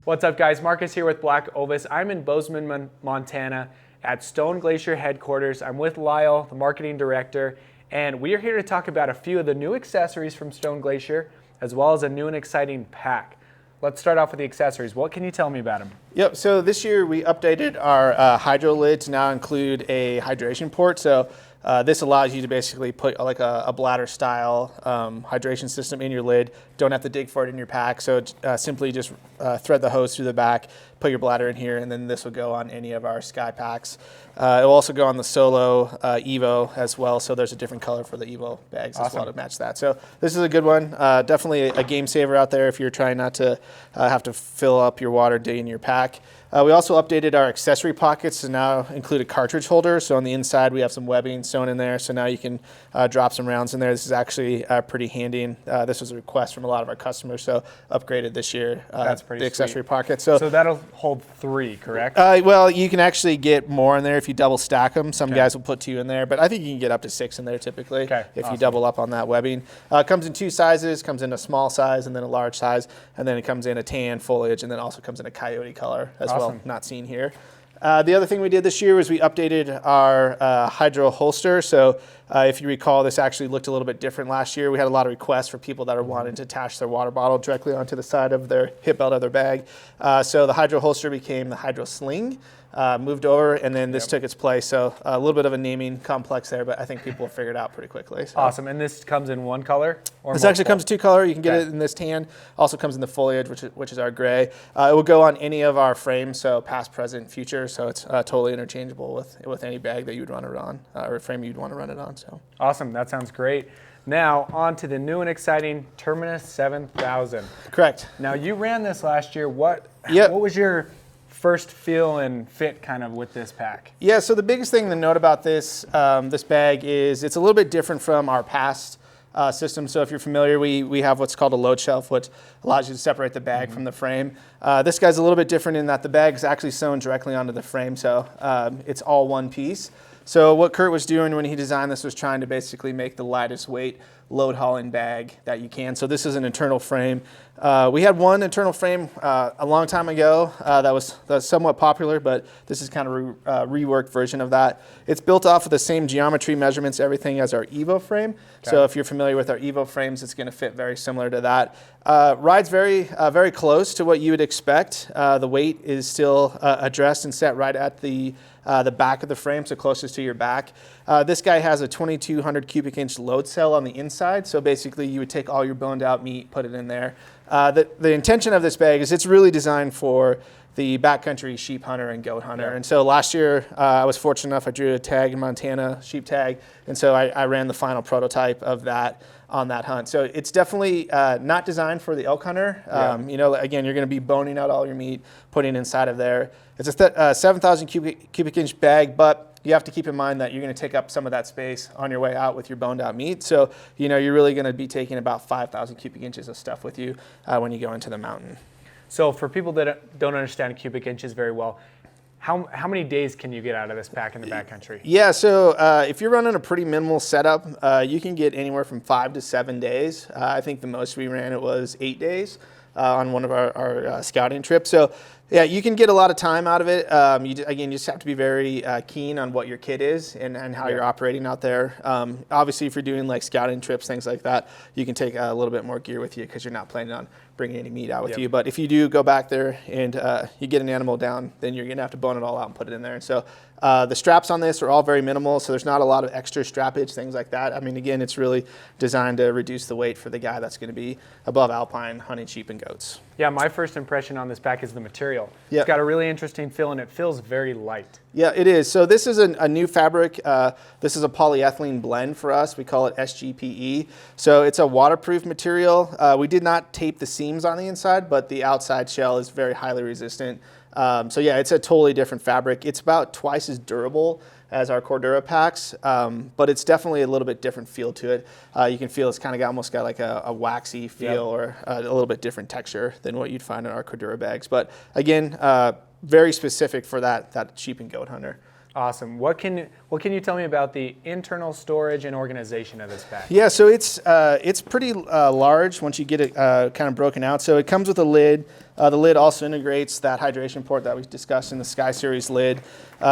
What's up, guys? Marcus here with BlackOvis. I'm in Bozeman, Montana at Stone Glacier headquarters. I'm with Lyle, the marketing director, and we are here to talk about a few of the new accessories from Stone Glacier, as well as a new and exciting pack. Let's start off with the accessories. What can you tell me about them? Yep, so this year we updated our hydro lid to now include a hydration port. So this allows you to basically put like a bladder style hydration system in your lid. Don't have to dig for it in your pack. So simply just thread the hose through the back, put your bladder in here, and then this will go on any of our Sky packs. It will also go on the Solo Evo as well. So there's a different color for the Evo bags as well to match that. So this is a good one. Definitely a game saver out there if you're trying not to have to fill up your water day in your pack. We also updated our accessory pockets to now include a cartridge holder. So on the inside, we have some webbing sewn in there. So now you can drop some rounds in there. This is actually pretty handy. And this was a request from a lot of our customers. So upgraded this year. That's pretty the accessory sweet. Pocket. So that'll hold 3, correct? Well, you can actually get more in there if you double stack them. Some guys will put 2 in there, but I think you can get up to 6 in there typically if you double up on that webbing. It comes in 2 sizes. Comes in a small size and then a large size. And then it comes in a tan foliage and then also comes in a coyote color as well. Not seen here. The other thing we did this year was we updated our hydro holster. So if you recall, this actually looked a little bit different last year. We had a lot of requests for people that are wanting to attach their water bottle directly onto the side of their hip belt of their bag. So the hydro holster became the hydro sling. Moved over, and then this took its place. So a little bit of a naming complex there, but I think people will figure it out pretty quickly. So. Awesome. And this comes in 1 color? Or this actually comes in 2 color. You can get it in this tan. Also comes in the foliage, which is our gray. It will go on any of our frames, so past, present, future. So it's totally interchangeable with any bag that you would run it on, or frame you'd want to run it on. So awesome. That sounds great. Now, on to the new and exciting Terminus 7000. Correct. Now, you ran this last year. What was your first feel and fit kind of with this pack? Yeah, so the biggest thing to note about this this bag is it's a little bit different from our past system. So if you're familiar, we have what's called a load shelf, which allows you to separate the bag from the frame. This guy's a little bit different in that the bag is actually sewn directly onto the frame, so it's all one piece. So what Kurt was doing when he designed this was trying to basically make the lightest weight load hauling bag that you can. So this is an internal frame. We had one internal frame a long time ago that was somewhat popular, but this is kind of a reworked version of that. It's built off of the same geometry measurements, everything as our Evo frame. Okay. So if you're familiar with our Evo frames, it's going to fit very similar to that. Rides very close to what you would expect. The weight is still addressed and set right at the back of the frame, so closest to your back. This guy has a 2,200 cubic inch load cell on the inside, so basically you would take all your boned out meat, put it in there. The intention of this bag is it's really designed for the backcountry sheep hunter and goat hunter. And so last year I was fortunate enough, I drew a tag in Montana, sheep tag, and so I ran the final prototype of that on that hunt. So it's definitely not designed for the elk hunter. You know, again, you're going to be boning out all your meat, putting it inside of there. It's a 7,000 cubic inch bag, but you have to keep in mind that you're going to take up some of that space on your way out with your boned out meat. So, you know, you're really going to be taking about 5,000 cubic inches of stuff with you when you go into the mountain. So for people that don't understand cubic inches very well, how many days can you get out of this pack in the backcountry? Yeah, so if you're running a pretty minimal setup, you can get anywhere from 5 to 7 days. I think the most we ran it was 8 days on one of our scouting trips. So yeah, you can get a lot of time out of it. You just have to be very keen on what your kit is and how you're operating out there. Obviously, if you're doing like scouting trips, things like that, you can take a little bit more gear with you because you're not planning on bringing any meat out with you. But if you do go back there and you get an animal down, then you're going to have to bone it all out and put it in there. And so the straps on this are all very minimal, so there's not a lot of extra strappage, things like that. I mean, again, it's really designed to reduce the weight for the guy that's going to be above alpine hunting sheep and goats. Yeah, my first impression on this pack is the material. It's got a really interesting feel and it feels very light. Yeah, it is. So this is a new fabric. This is a polyethylene blend for us. We call it SGPE. So it's a waterproof material. We did not tape the seams on the inside, but the outside shell is very highly resistant. So yeah, it's a totally different fabric. It's about twice as durable as our Cordura packs, but it's definitely a little bit different feel to it. You can feel it's kind of almost got like a waxy feel or a little bit different texture than what you'd find in our Cordura bags. But again, very specific for that sheep and goat hunter. Awesome. What can you tell me about the internal storage and organization of this bag? Yeah, so it's pretty large once you get it kind of broken out. So it comes with a lid. The lid also integrates that hydration port that we discussed in the Sky Series lid.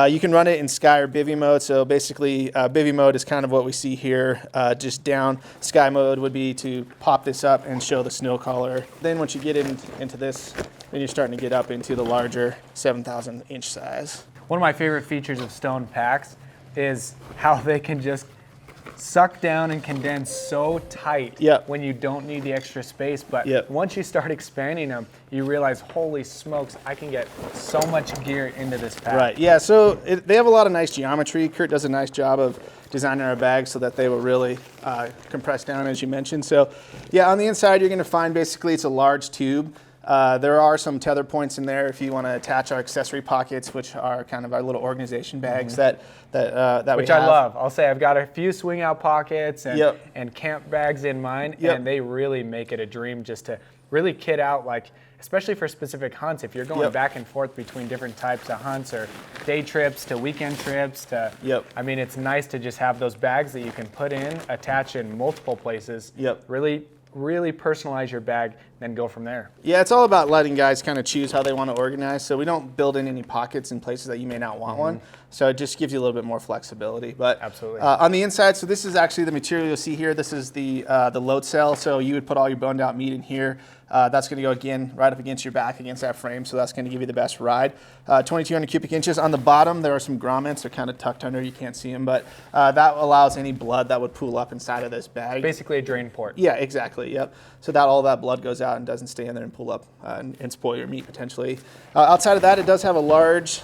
You can run it in Sky or Bivy mode. So basically, Bivy mode is kind of what we see here, just down. Sky mode would be to pop this up and show the snow color. Then once you get into this, then you're starting to get up into the larger 7,000 inch size. One of my favorite features of Stone packs is how they can just suck down and condense so tight when you don't need the extra space. But once you start expanding them, you realize, holy smokes, I can get so much gear into this pack. Right, yeah, so they have a lot of nice geometry. Kurt does a nice job of designing our bags so that they will really compress down, as you mentioned. So yeah, on the inside, you're gonna find basically it's a large tube. There are some tether points in there if you want to attach our accessory pockets, which are kind of our little organization bags that we have. Which I love. I'll say I've got a few swing out pockets and camp bags in mine, and they really make it a dream just to really kit out, like, especially for specific hunts. If you're going back and forth between different types of hunts or day trips to weekend trips to, I mean, it's nice to just have those bags that you can put in, attach in multiple places, really personalize your bag, then go from there. Yeah, it's all about letting guys kind of choose how they want to organize. So we don't build in any pockets in places that you may not want one. So it just gives you a little bit more flexibility. But absolutely. On the inside, so this is actually the material you'll see here. This is the load cell. So you would put all your boned out meat in here. That's going to go again right up against your back, against that frame. So that's going to give you the best ride. 2,200 cubic inches. On the bottom, there are some grommets. They're kind of tucked under. You can't see them, but that allows any blood that would pool up inside of this bag. Basically a drain port. Yeah, exactly. Yep. So that all that blood goes out and doesn't stay in there and pull up and spoil your meat potentially. Outside of that, it does have a large.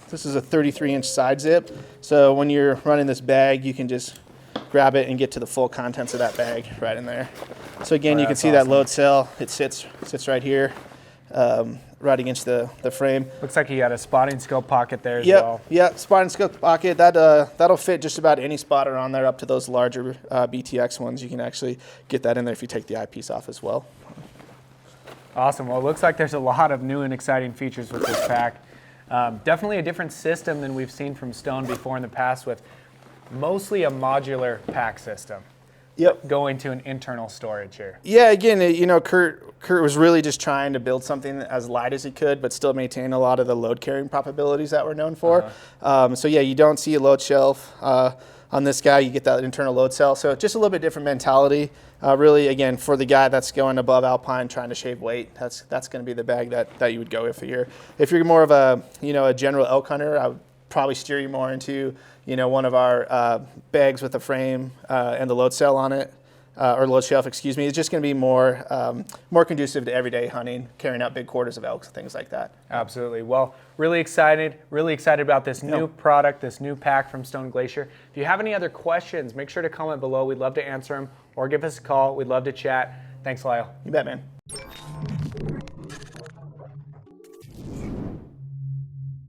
This is a 33-inch side zip. So when you're running this bag, you can just grab it and get to the full contents of that bag right in there. So again, you can see that load cell. It sits right here, right against the frame. Looks like you got a spotting scope pocket there as well. Yeah, spotting scope pocket. That'll fit just about any spotter on there, up to those larger BTX ones. You can actually get that in there if you take the eyepiece off as well. Awesome. Well, it looks like there's a lot of new and exciting features with this pack. Definitely a different system than we've seen from Stone before in the past, with mostly a modular pack system. Going to an internal storage here. Yeah, again, you know, Kurt was really just trying to build something as light as he could, but still maintain a lot of the load carrying capabilities that we're known for. So yeah, you don't see a load shelf on this guy. You get that internal load cell. So just a little bit different mentality. Really, again, for the guy that's going above alpine, trying to shave weight, that's going to be the bag that you would go if you're more of a a general elk hunter. I would probably steer you more into one of our bags with the frame and the load cell on it, or load shelf, excuse me. It's just going to be more conducive to everyday hunting, carrying out big quarters of elks, things like that. Absolutely. Well, really excited about this new product, this new pack from Stone Glacier. If you have any other questions, make sure to comment below. We'd love to answer them, or give us a call. We'd love to chat. Thanks, Lyle. You bet, man.